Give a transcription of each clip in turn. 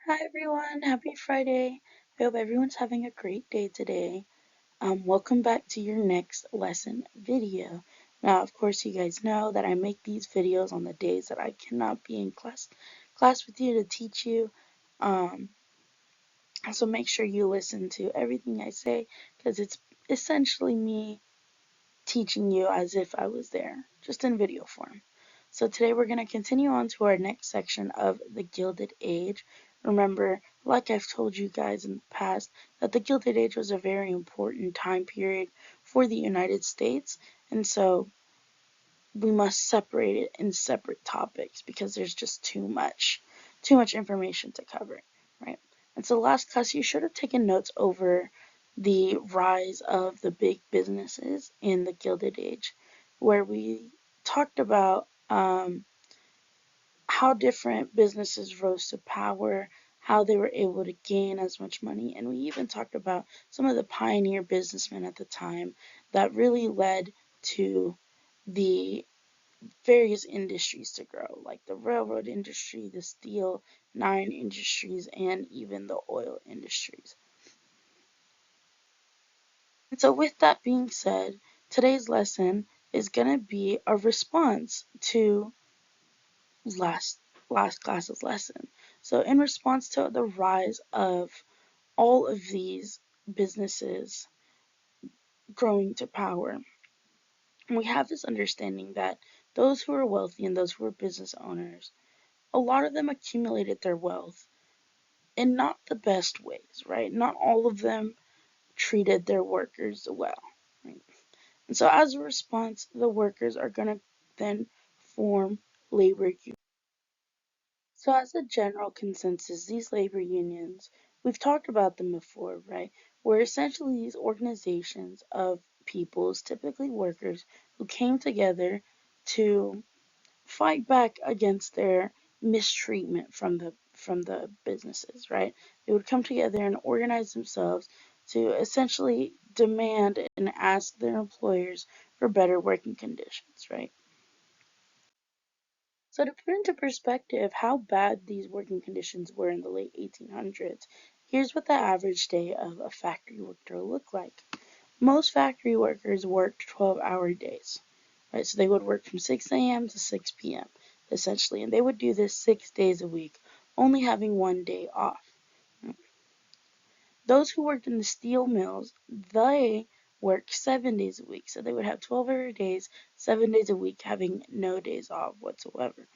Hi everyone, happy Friday. I hope everyone's having a great day today. Welcome back to your next lesson video. Now, of course, you guys know that I make these videos on the days that I cannot be in class with you to teach you. Um, so make sure you listen to everything I say because it's essentially me teaching you as if I was there, just in video form. So today we're going to continue on to our next section of the Gilded Age. Remember, like I've told you guys in the past, that the Gilded Age was a very important time period for the United States, and so we must separate it in separate topics because there's just too much information to cover, right? And so last class you should have taken notes over the rise of the big businesses in the Gilded Age, where we talked about how different businesses rose to power, how they were able to gain as much money, and we even talked about some of the pioneer businessmen at the time that really led to the various industries to grow, like the railroad industry, the steel and iron industries, and even the oil industries. And so, with that being said, today's lesson is going to be a response to last last class's lesson. So, in response to the rise of all of these businesses growing to power, we have this understanding that those who are wealthy and those who are business owners, a lot of them accumulated their wealth in not the best ways, right? Not all of them treated their workers well, right? And so as a response, the workers are going to then form labor unions. So as a general consensus, these labor unions, we've talked about them before, right? Were essentially these organizations of peoples, typically workers, who came together to fight back against their mistreatment from the businesses, right? They would come together and organize themselves to essentially demand and ask their employers for better working conditions, right? So to put into perspective how bad these working conditions were in the late 1800s, here's what the average day of a factory worker looked like. Most factory workers worked 12-hour days, right? So they would work from 6 a.m. to 6 p.m. essentially, and they would do this 6 days a week, only having one day off. Those who worked in the steel mills, they worked 7 days a week, so they would have 12-hour days, 7 days a week, having no days off whatsoever.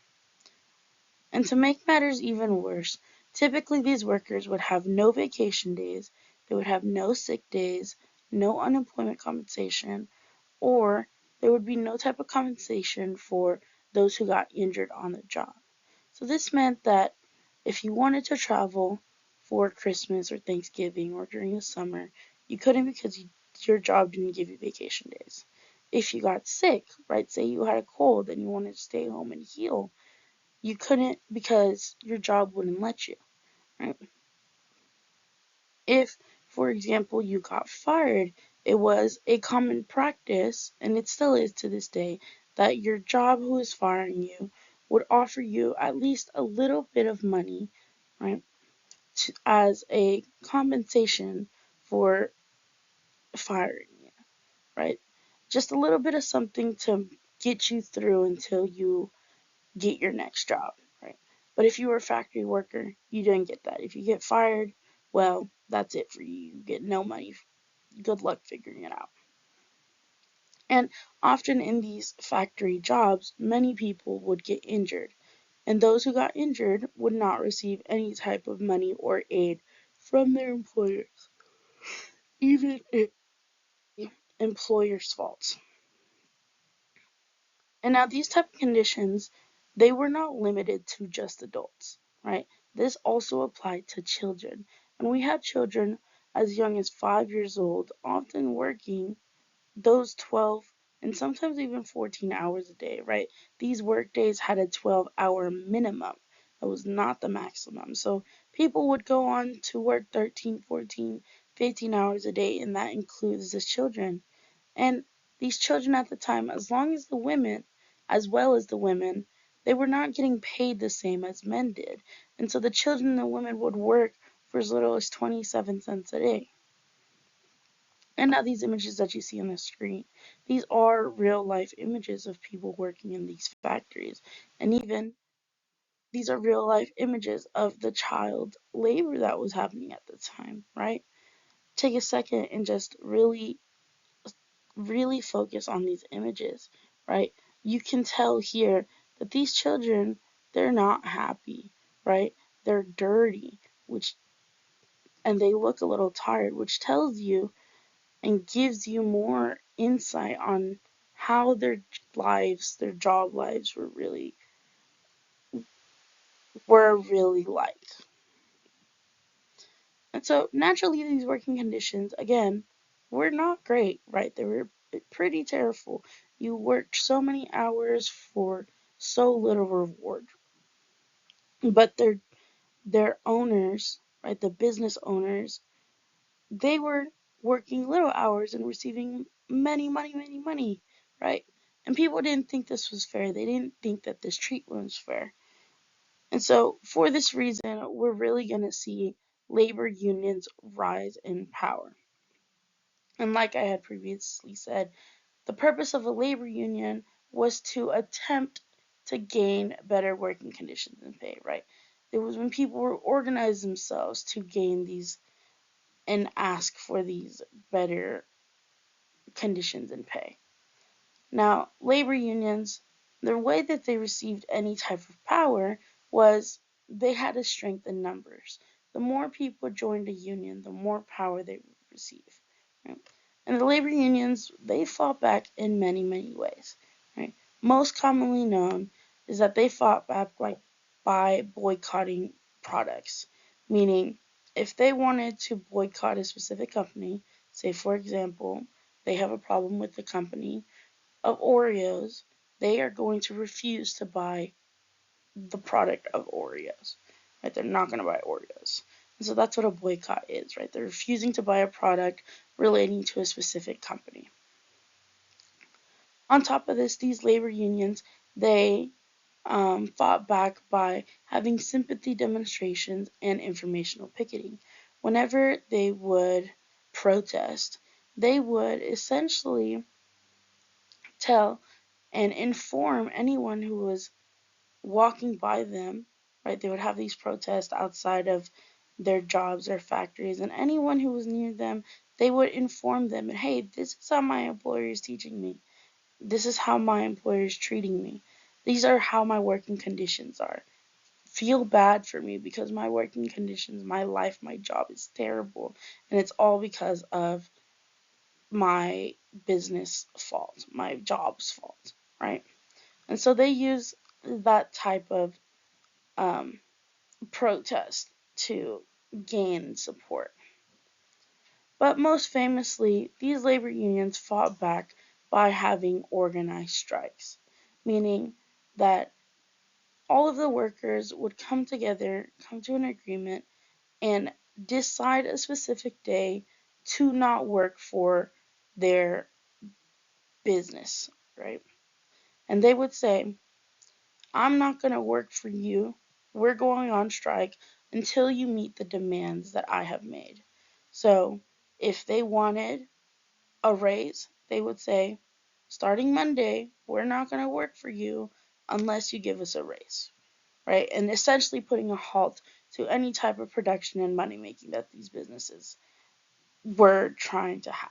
And to make matters even worse, typically these workers would have no vacation days, they would have no sick days, no unemployment compensation, or there would be no type of compensation for those who got injured on the job. So this meant that if you wanted to travel for Christmas or Thanksgiving or during the summer, you couldn't because your job didn't give you vacation days. If you got sick, right, say you had a cold and you wanted to stay home and heal, you couldn't because your job wouldn't let you, right? If, for example, you got fired, it was a common practice, and it still is to this day, that your job who is firing you would offer you at least a little bit of money, right, as a compensation for firing you, right? Just a little bit of something to get you through until you get your next job, right? But if you were a factory worker, you didn't get that. If you get fired, well, that's it for you. You get no money. Good luck figuring it out. And often in these factory jobs, many people would get injured, and those who got injured would not receive any type of money or aid from their employers, even if employers' faults. And now these type of conditions, they were not limited to just adults, right? This also applied to children. And we had children as young as 5 years old, often working those 12 and sometimes even 14 hours a day, right? These work days had a 12-hour minimum. That was not the maximum. So people would go on to work 13, 14, 15 hours a day, and that includes the children. And these children at the time, as well as the women, they were not getting paid the same as men did. And so the children and the women would work for as little as 27 cents a day. And now these images that you see on the screen, these are real life images of people working in these factories. And even these are real life images of the child labor that was happening at the time, right? Take a second and just really focus on these images, right? You can tell here that these children, they're not happy, right? They're dirty, and they look a little tired, which tells you and gives you more insight on how their lives, their job lives were really like. And so naturally these working conditions, again, were not great, right? They were pretty terrible. You worked so many hours for so little reward. But their owners, right, the business owners, they were working little hours and receiving many money, right? And people didn't think this was fair. They didn't think that this treatment was fair. And so for this reason, we're really going to see labor unions rise in power. And like I had previously said, the purpose of a labor union was to attempt to gain better working conditions and pay, right? It was when people were organized themselves to gain these and ask for these better conditions and pay. Now, labor unions, the way that they received any type of power was they had a strength in numbers. The more people joined a union, the more power they would receive. Right? And the labor unions, they fought back in many ways. Right? Most commonly known is that they fought back by boycotting products, meaning if they wanted to boycott a specific company, say for example, they have a problem with the company of Oreos, they are going to refuse to buy the product of Oreos. Right? They're not going to buy Oreos. And so that's what a boycott is, right? They're refusing to buy a product relating to a specific company. On top of this, these labor unions, they fought back by having sympathy demonstrations and informational picketing. Whenever they would protest, they would essentially tell and inform anyone who was walking by them, right? They would have these protests outside of their jobs or factories, and anyone who was near them, they would inform them, hey, this is how my employer is teaching me. This is how my employer is treating me. These are how my working conditions are. Feel bad for me because my working conditions, my life, my job is terrible, and it's all because of my business fault, my job's fault, right? And so they use that type of um, protest to gain support. But most famously, these labor unions fought back by having organized strikes, meaning that all of the workers would come together, come to an agreement, and decide a specific day to not work for their business, right? And they would say, I'm not going to work for you. We're going on strike until you meet the demands that I have made. So if they wanted a raise, they would say, starting Monday, we're not going to work for you unless you give us a raise, right? And essentially putting a halt to any type of production and money making that these businesses were trying to have.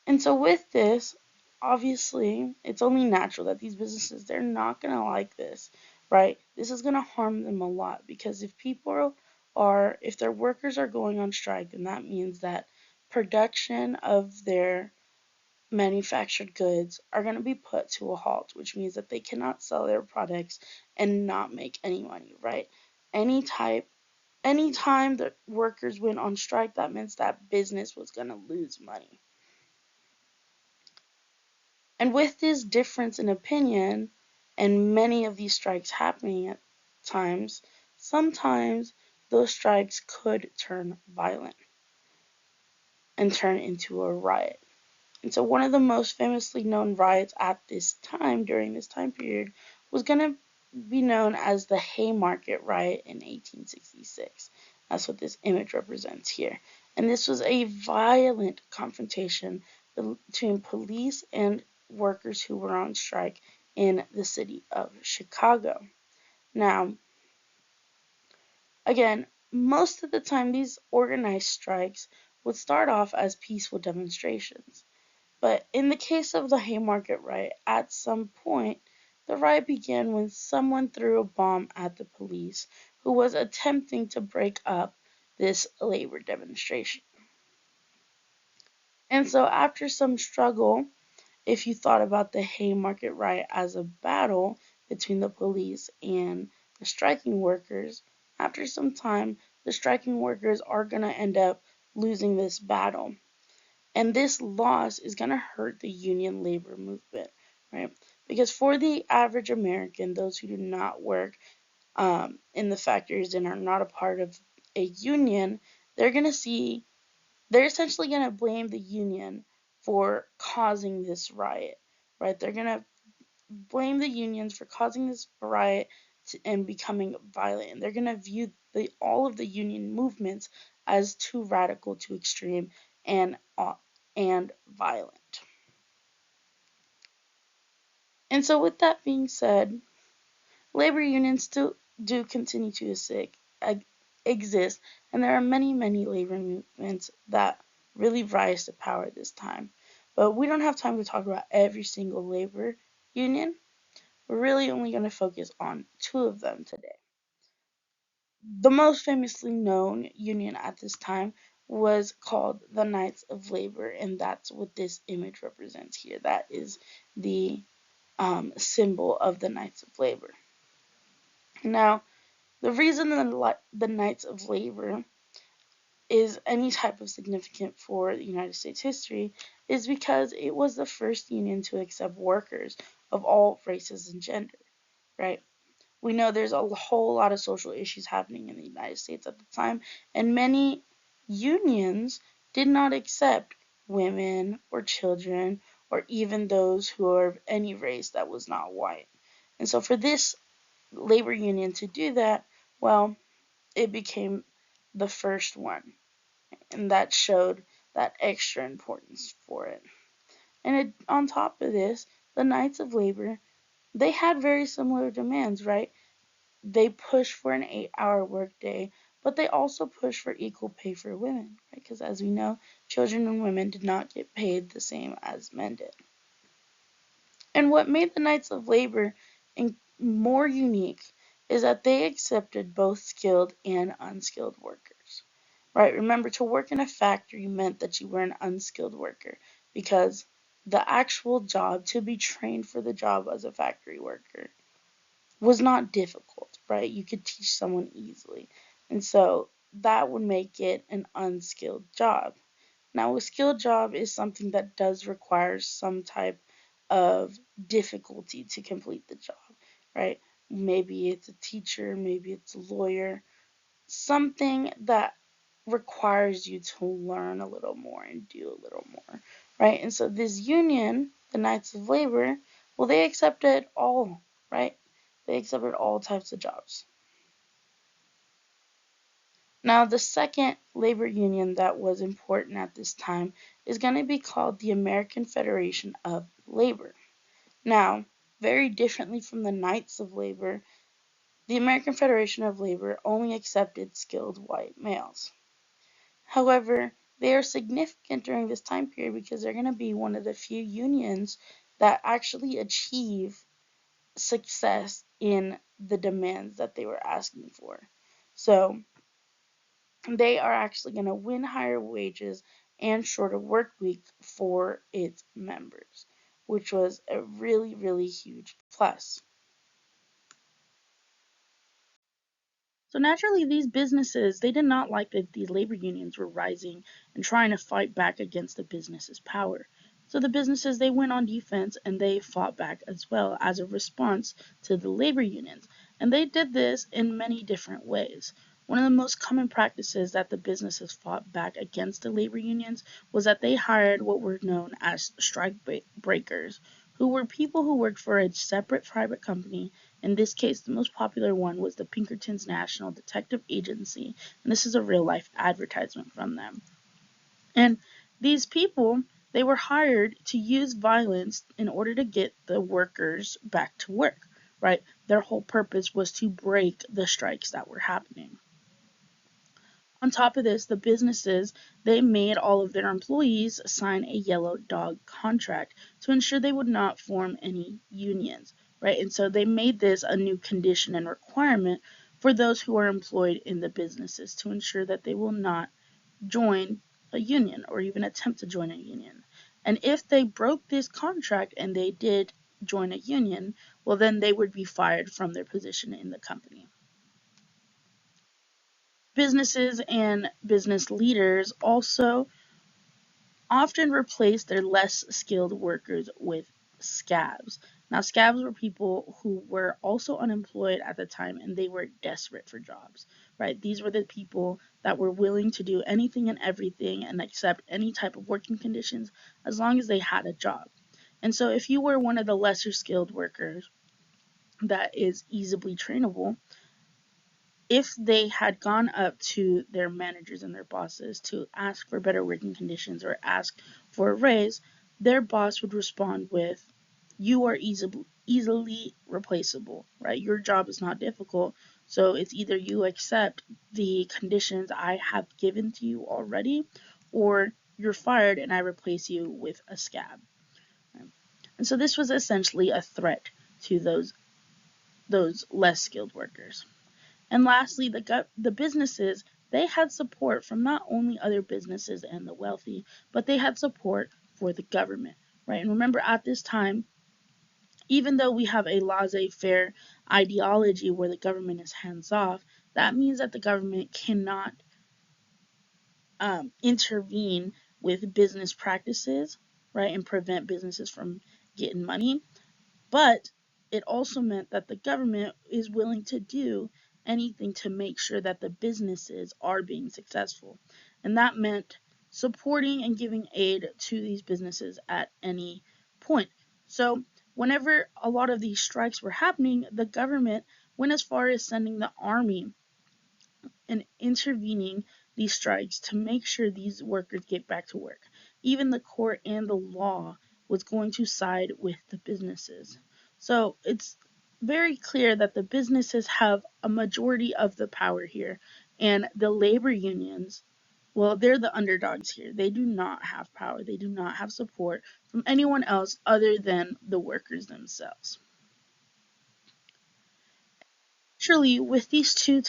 And so with this, obviously, it's only natural that these businesses, they're not going to like this, right? This is going to harm them a lot because if their workers are going on strike, then that means that production of their manufactured goods are going to be put to a halt, which means that they cannot sell their products and not make any money, right? Anytime that workers went on strike, that means that business was going to lose money. And with this difference in opinion and many of these strikes happening at times, sometimes those strikes could turn violent and turn into a riot. And so one of the most famously known riots at this time, during this time period, was going to be known as the Haymarket Riot in 1866. That's what this image represents here. And this was a violent confrontation between police and workers who were on strike in the city of Chicago. Now, again, most of the time these organized strikes would start off as peaceful demonstrations. But in the case of the Haymarket riot, at some point, the riot began when someone threw a bomb at the police who was attempting to break up this labor demonstration. And so, after some struggle, if you thought about the Haymarket riot as a battle between the police and the striking workers, after some time, the striking workers are going to end up losing this battle. And this loss is going to hurt the union labor movement, right? Because for the average American, those who do not work in the factories and are not a part of a union, they're essentially going to blame the union for causing this riot, right? They're going to blame the unions for causing this riot and becoming violent. And they're going to view all of the union movements as too radical, too extreme, and violent. And so, with that being said, labor unions still do continue to exist, and there are many, many labor movements that really rise to power at this time. But we don't have time to talk about every single labor union. We're really only going to focus on two of them today. The most famously known union at this time was called the Knights of Labor, and that's what this image represents here. That is the symbol of the Knights of Labor. Now, the reason the Knights of Labor is any type of significant for the United States history is because it was the first union to accept workers of all races and gender, right? We know there's a whole lot of social issues happening in the United States at the time, and many unions did not accept women or children or even those who are of any race that was not white. And so for this labor union to do that, well, it became the first one, and that showed that extra importance for it. And on top of this, the Knights of Labor, they had very similar demands, right? They pushed for an 8-hour workday, but they also pushed for equal pay for women, right? Because as we know, children and women did not get paid the same as men did. And what made the Knights of Labor more unique is that they accepted both skilled and unskilled workers. Right? Remember, to work in a factory meant that you were an unskilled worker because the actual job, to be trained for the job as a factory worker, was not difficult, right? You could teach someone easily. And so that would make it an unskilled job. Now, a skilled job is something that does require some type of difficulty to complete the job, right? Maybe it's a teacher, maybe it's a lawyer, something that requires you to learn a little more and do a little more, right? And so this union, the Knights of Labor, well, they accepted all, right? They accepted all types of jobs. Now, the second labor union that was important at this time is going to be called the American Federation of Labor. Now, very differently from the Knights of Labor, the American Federation of Labor only accepted skilled white males. However, they are significant during this time period because they're going to be one of the few unions that actually achieve success in the demands that they were asking for. So they are actually going to win higher wages and shorter work week for its members, which was a really, really huge plus. So naturally, these businesses, they did not like that these labor unions were rising and trying to fight back against the business's power. So the businesses, they went on defense and they fought back as well as a response to the labor unions. And they did this in many different ways. One of the most common practices that the businesses fought back against the labor unions was that they hired what were known as strike breakers, who were people who worked for a separate private company. In this case, the most popular one was the Pinkerton's National Detective Agency, and this is a real life advertisement from them. And these people, they were hired to use violence in order to get the workers back to work, right? Their whole purpose was to break the strikes that were happening. On top of this, the businesses, they made all of their employees sign a yellow dog contract to ensure they would not form any unions, right? And so they made this a new condition and requirement for those who are employed in the businesses to ensure that they will not join a union or even attempt to join a union. And if they broke this contract and they did join a union, well, then they would be fired from their position in the company. Businesses and business leaders also often replaced their less skilled workers with scabs. Now, scabs were people who were also unemployed at the time and they were desperate for jobs, right? These were the people that were willing to do anything and everything and accept any type of working conditions as long as they had a job. And so, if you were one of the lesser skilled workers that is easily trainable, if they had gone up to their managers and their bosses to ask for better working conditions or ask for a raise, their boss would respond with, "You are easily replaceable, right? Your job is not difficult, so it's either you accept the conditions I have given to you already, or you're fired and I replace you with a scab." Right? And so this was essentially a threat to those less skilled workers. And lastly, the businesses, they had support from not only other businesses and the wealthy, but they had support for the government, right? And remember, at this time, even though we have a laissez-faire ideology where the government is hands-off, that means that the government cannot intervene with business practices, right, and prevent businesses from getting money. But it also meant that the government is willing to do anything to make sure that the businesses are being successful. And that meant supporting and giving aid to these businesses at any point. So, whenever a lot of these strikes were happening, the government went as far as sending the army and intervening these strikes to make sure these workers get back to work. Even the court and the law was going to side with the businesses. So it's very clear that the businesses have a majority of the power here, and the labor unions, well, they're the underdogs here. They do not have power, they do not have support from anyone else other than the workers themselves. Surely, with these two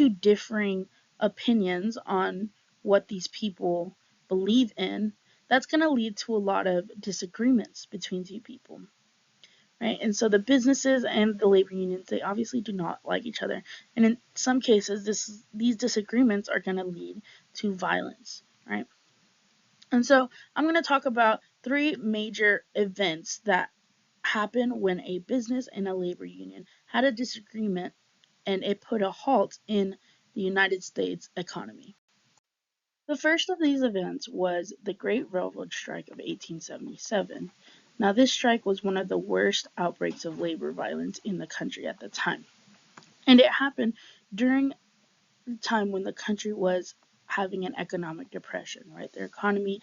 differing opinions on what these people believe in, that's going to lead to a lot of disagreements between two people, right? And so the businesses and the labor unions, they obviously do not like each other, and in some cases, these disagreements are going to lead to violence, right? And so I'm going to talk about three major events that happen when a business and a labor union had a disagreement and it put a halt in the United States economy. The first of these events was the Great Railroad Strike of 1877. Now, this strike was one of the worst outbreaks of labor violence in the country at the time. And it happened during the time when the country was having an economic depression, right? Their economy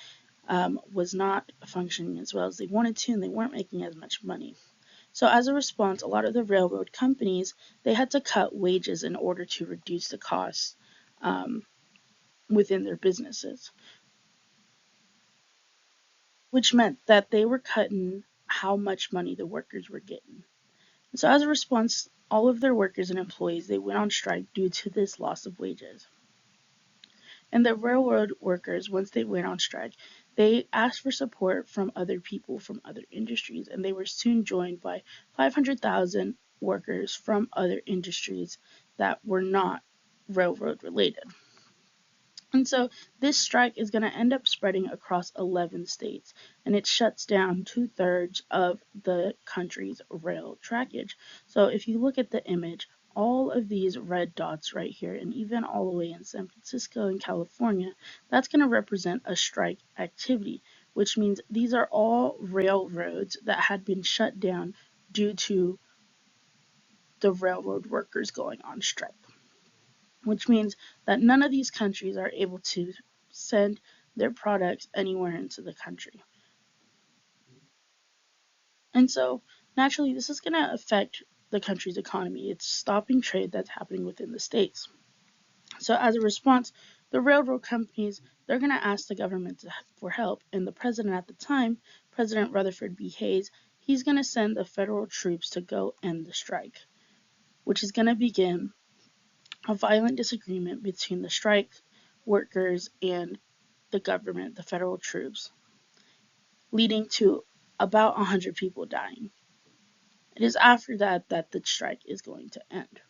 was not functioning as well as they wanted to, and they weren't making as much money. So as a response, a lot of the railroad companies, they had to cut wages in order to reduce the costs within their businesses, which meant that they were cutting how much money the workers were getting. And so as a response, all of their workers and employees, they went on strike due to this loss of wages. And the railroad workers, once they went on strike, they asked for support from other people from other industries, and they were soon joined by 500,000 workers from other industries that were not railroad related. And so this strike is going to end up spreading across 11 states, and it shuts down 2/3 of the country's rail trackage. So if you look at the image, all of these red dots right here, and even all the way in San Francisco and California, that's going to represent a strike activity, which means these are all railroads that had been shut down due to the railroad workers going on strike, which means that none of these countries are able to send their products anywhere into the country. And so, naturally, this is going to affect the country's economy. It's stopping trade that's happening within the states. So, as a response, the railroad companies, they're going to ask the government for help. And the president at the time, President Rutherford B. Hayes, he's going to send the federal troops to go end the strike, which is going to begin a violent disagreement between the strike workers and the government, the federal troops, leading to about 100 people dying. It is after that that the strike is going to end.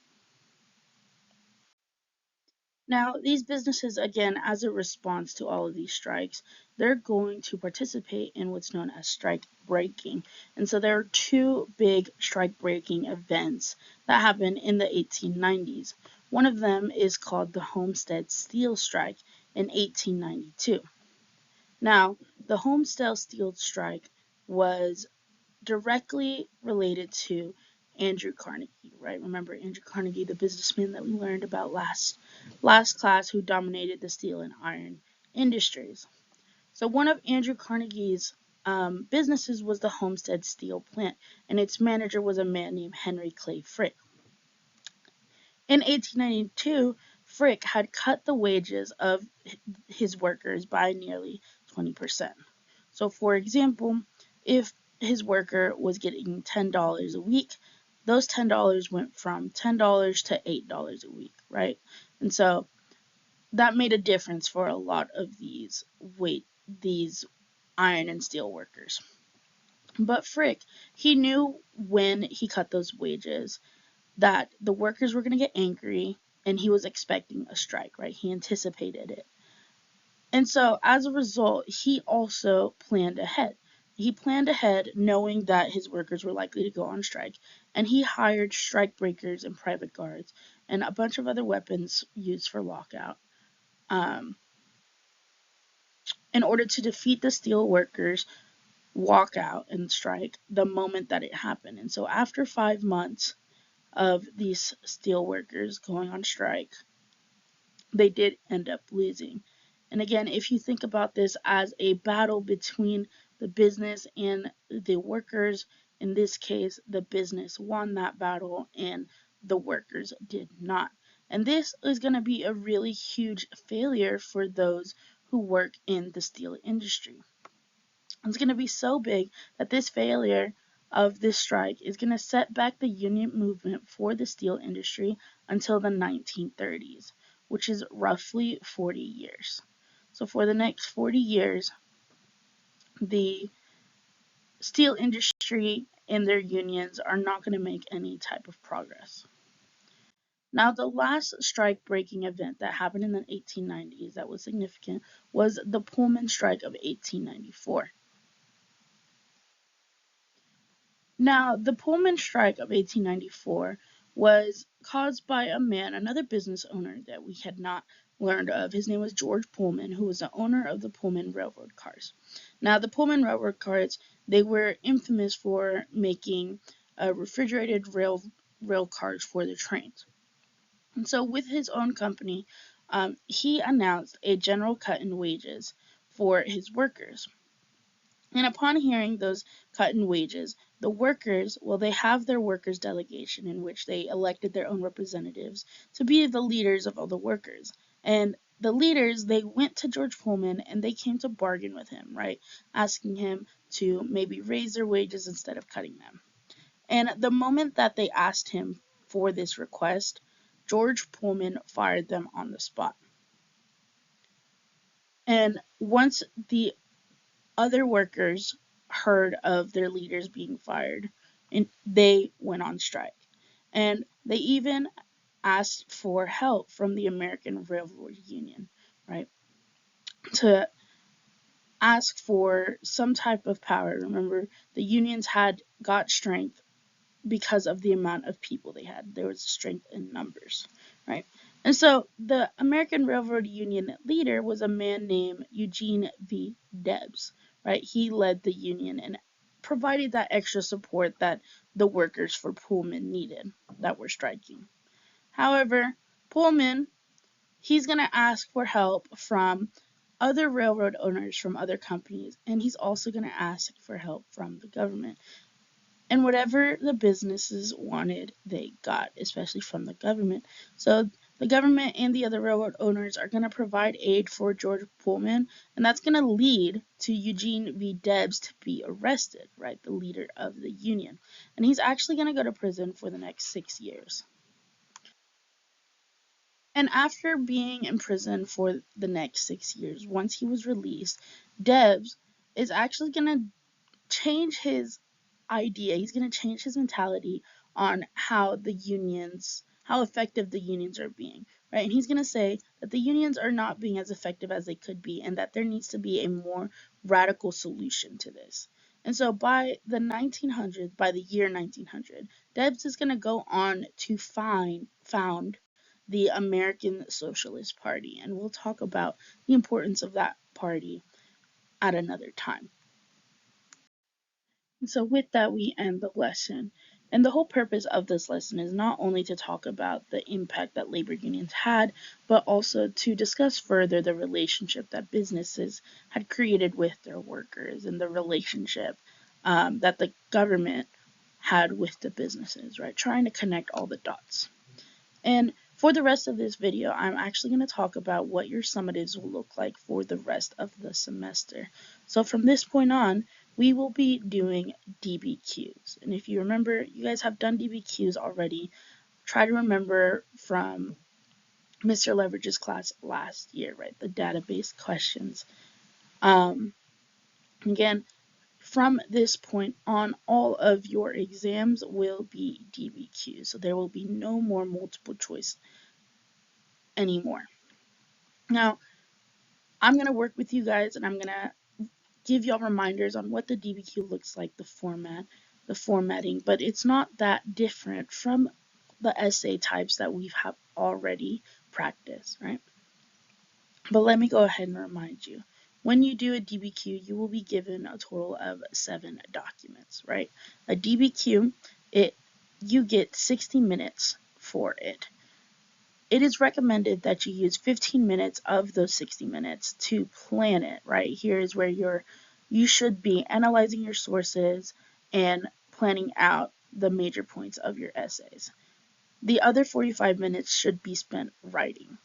Now, these businesses, again, as a response to all of these strikes, they're going to participate in what's known as strike breaking. And so there are two big strike breaking events that happened in the 1890s. One of them is called the Homestead Steel Strike in 1892. Now, the Homestead Steel Strike was directly related to Andrew Carnegie, right? Remember Andrew Carnegie, the businessman that we learned about last class, who dominated the steel and iron industries. So one of Andrew Carnegie's businesses was the Homestead Steel Plant, and its manager was a man named Henry Clay Frick. In 1892, Frick had cut the wages of his workers by nearly 20%. So, for example, if his worker was getting $10 a week, those $10 went from $10 to $8 a week, right? And so that made a difference for a lot of these iron and steel workers. But Frick, he knew when he cut those wages that the workers were going to get angry, and he was expecting a strike, right? He anticipated it. And so, as a result, he also planned ahead. He planned ahead knowing that his workers were likely to go on strike, and he hired strike breakers and private guards and a bunch of other weapons used for lockout um, in order to defeat the steel workers' walkout and strike the moment that it happened. And so, after 5 months of these steel workers going on strike, they did end up losing. And again, if you think about this as a battle between the business and the workers, in this case, the business won that battle and the workers did not. And this is going to be a really huge failure for those who work in the steel industry. It's going to be so big that this failure of this strike is going to set back the union movement for the steel industry until the 1930s, which is roughly 40 years. So for the next 40 years, the steel industry and their unions are not going to make any type of progress. Now, the last strike breaking event that happened in the 1890s that was significant was the Pullman strike of 1894. Now, the Pullman strike of 1894 was caused by a man, another business owner that we had not learned of. His name was George Pullman, who was the owner of the Pullman Railroad cars. Now, the Pullman Railroad cars, they were infamous for making refrigerated rail cars for the trains. And so, with his own company, he announced a general cut in wages for his workers. And upon hearing those cut in wages, the workers, well, they have their workers' delegation in which they elected their own representatives to be the leaders of all the workers. And the leaders, they went to George Pullman and they came to bargain with him, right? Asking him to maybe raise their wages instead of cutting them. And the moment that they asked him for this request, George Pullman fired them on the spot. And once the other workers heard of their leaders being fired and they went on strike. And they even asked for help from the American Railroad Union, right? To ask for some type of power. Remember, the unions had got strength because of the amount of people they had. There was strength in numbers, right? And so the American Railroad Union leader was a man named Eugene V. Debs, right? He led the union and provided that extra support that the workers for Pullman needed that were striking. However, Pullman, he's going to ask for help from other railroad owners from other companies, and he's also going to ask for help from the government. And whatever the businesses wanted, they got, especially from the government. So the government and the other railroad owners are going to provide aid for George Pullman, and that's going to lead to Eugene V. Debs to be arrested, right, the leader of the union. And he's actually going to go to prison for the next 6 years. And after being in prison for the next 6 years, once he was released, Debs is actually going to change his idea. He's going to change his mentality on how effective the unions are being, right? And he's going to say that the unions are not being as effective as they could be, and that there needs to be a more radical solution to this. And so by the year 1900, Debs is going to go on to found the American Socialist Party, and we'll talk about the importance of that party at another time. So with that, we end the lesson. And the whole purpose of this lesson is not only to talk about the impact that labor unions had, but also to discuss further the relationship that businesses had created with their workers and the relationship that the government had with the businesses, right? Trying to connect all the dots. And for the rest of this video, I'm actually going to talk about what your summatives will look like for the rest of the semester. So from this point on, we will be doing DBQs. And if you remember, you guys have done DBQs already. Try to remember from Mr. Leverage's class last year, right? The database questions. Again, from this point on, all of your exams will be DBQs. So there will be no more multiple choice anymore. Now, I'm going to work with you guys and I'm going to give y'all reminders on what the DBQ looks like, the formatting, but it's not that different from the essay types that we have already practiced, right? But let me go ahead and remind you. When you do a DBQ, you will be given a total of 7 documents, right? A DBQ, you get 60 minutes for it. It is recommended that you use 15 minutes of those 60 minutes to plan it, right? Here is where you should be analyzing your sources and planning out the major points of your essays. The other 45 minutes should be spent writing.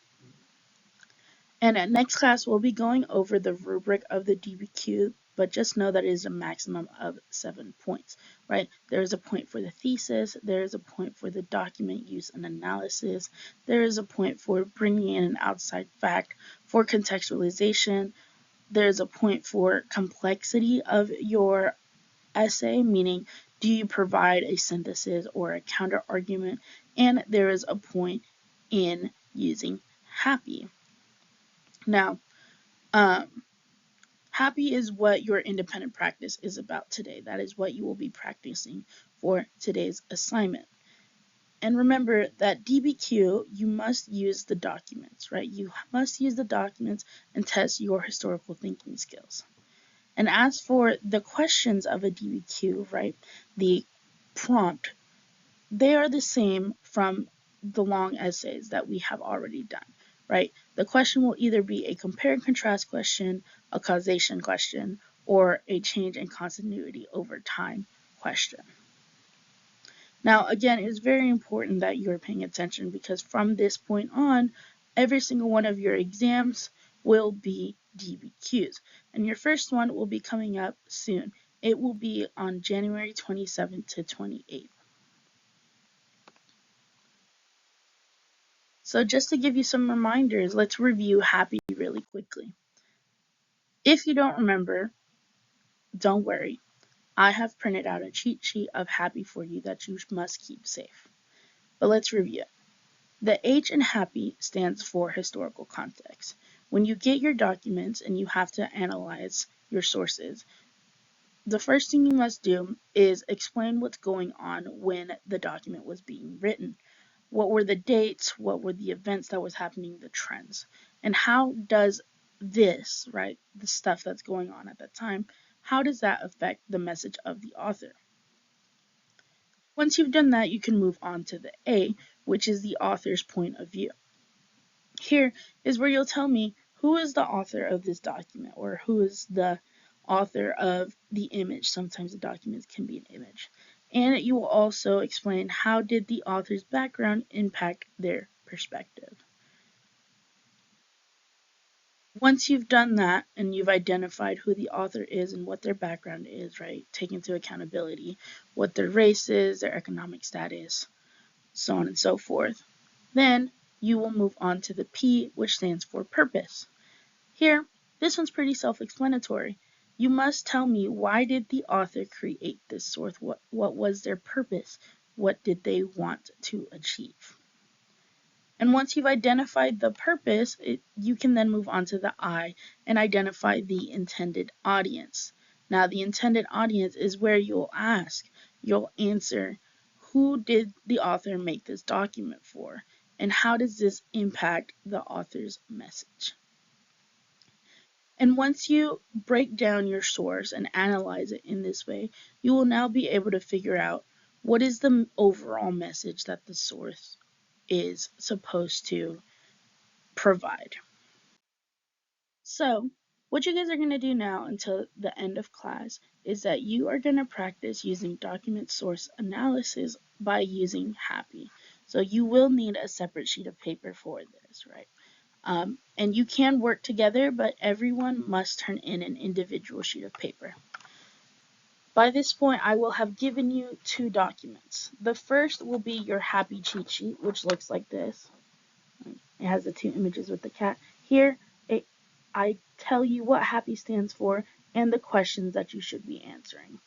And at next class, we'll be going over the rubric of the DBQ, but just know that it is a maximum of 7 points, right? There is a point for the thesis, there is a point for the document use and analysis, there is a point for bringing in an outside fact, for contextualization, there is a point for complexity of your essay, meaning do you provide a synthesis or a counter argument, and there is a point in using happy. Now, happy is what your independent practice is about today. That is what you will be practicing for today's assignment. And remember that DBQ, you must use the documents, right? You must use the documents and test your historical thinking skills. And as for the questions of a DBQ, right, the prompt, they are the same from the long essays that we have already done, right? The question will either be a compare and contrast question, a causation question, or a change in continuity over time question. Now, again, it is very important that you're paying attention because from this point on, every single one of your exams will be DBQs. And your first one will be coming up soon. It will be on January 27th to 28th. So just to give you some reminders, let's review happy really quickly. If you don't remember, don't worry. I have printed out a cheat sheet of happy for you that you must keep safe. But let's review. The H in happy stands for historical context. when you get your documents and you have to analyze your sources, the first thing you must do is explain what's going on when the document was being written. What were the dates? What were the events that was happening, the trends? And how does this, right, the stuff that's going on at that time, how does that affect the message of the author? Once you've done that, you can move on to the A, which is the author's point of view. Here is where you'll tell me who is the author of this document, or who is the author of the image. Sometimes the documents can be an image. And you will also explain how did the author's background impact their perspective. Once you've done that and you've identified who the author is and what their background is, right, take into accountability what their race is, their economic status, so on and so forth, then you will move on to the P, which stands for purpose. Here, this one's pretty self-explanatory. You must tell me, why did the author create this source? What was their purpose? What did they want to achieve? And once you've identified the purpose, you can then move on to the I and identify the intended audience. Now, the intended audience is where you'll answer, who did the author make this document for? And how does this impact the author's message? And once you break down your source and analyze it in this way, you will now be able to figure out what is the overall message that the source is supposed to provide. So, what you guys are going to do now until the end of class is that you are going to practice using document source analysis by using Happy. So you will need a separate sheet of paper for this, right? And you can work together, but everyone must turn in an individual sheet of paper. By this point, I will have given you 2 documents. The first will be your Happy cheat sheet, which looks like this. It has the 2 images with the cat. Here, I tell you what Happy stands for and the questions that you should be answering.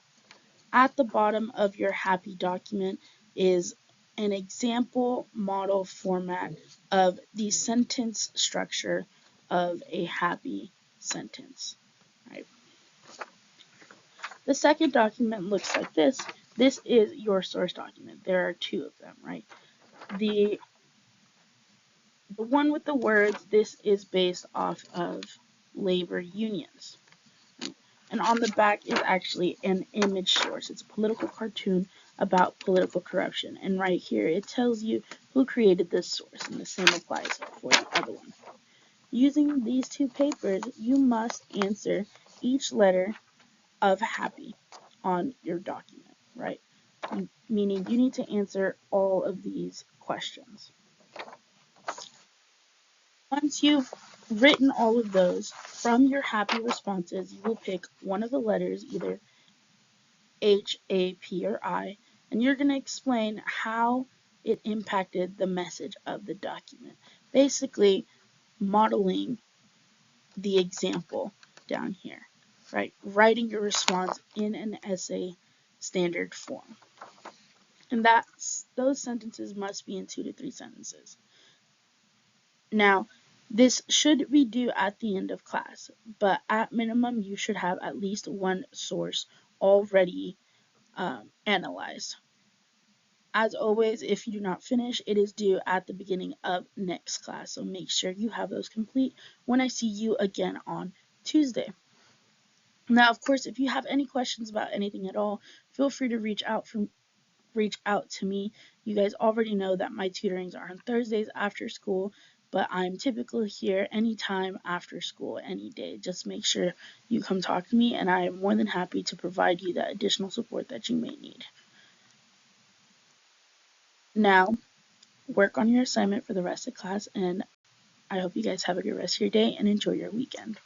At the bottom of your Happy document is an example model format of the sentence structure of a Happy sentence. Right. The second document looks like this. This is your source document. There are 2 of them, right? The one with the words, this is based off of labor unions. And on the back is actually an image source. It's a political cartoon about political corruption. And right here, it tells you who created this source, and the same applies for the other one. Using these 2 papers, you must answer each letter of Happy on your document, right? Meaning you need to answer all of these questions. Once you've written all of those, from your Happy responses, you will pick one of the letters, either H, A, P, or I, and you're going to explain how it impacted the message of the document. Basically, modeling the example down here, right? Writing your response in an essay standard form. And those sentences must be in 2 to 3 sentences. Now, this should be due at the end of class, but at minimum, you should have at least one source already analyzed. As always, if you do not finish, it is due at the beginning of next class, so make sure you have those complete when I see you again on Tuesday. Now, of course, if you have any questions about anything at all, feel free to reach out to me. You guys already know that my tutorings are on Thursdays after school, but I'm typically here anytime after school, any day. Just make sure you come talk to me, and I am more than happy to provide you that additional support that you may need. Now, work on your assignment for the rest of class, and I hope you guys have a good rest of your day and enjoy your weekend.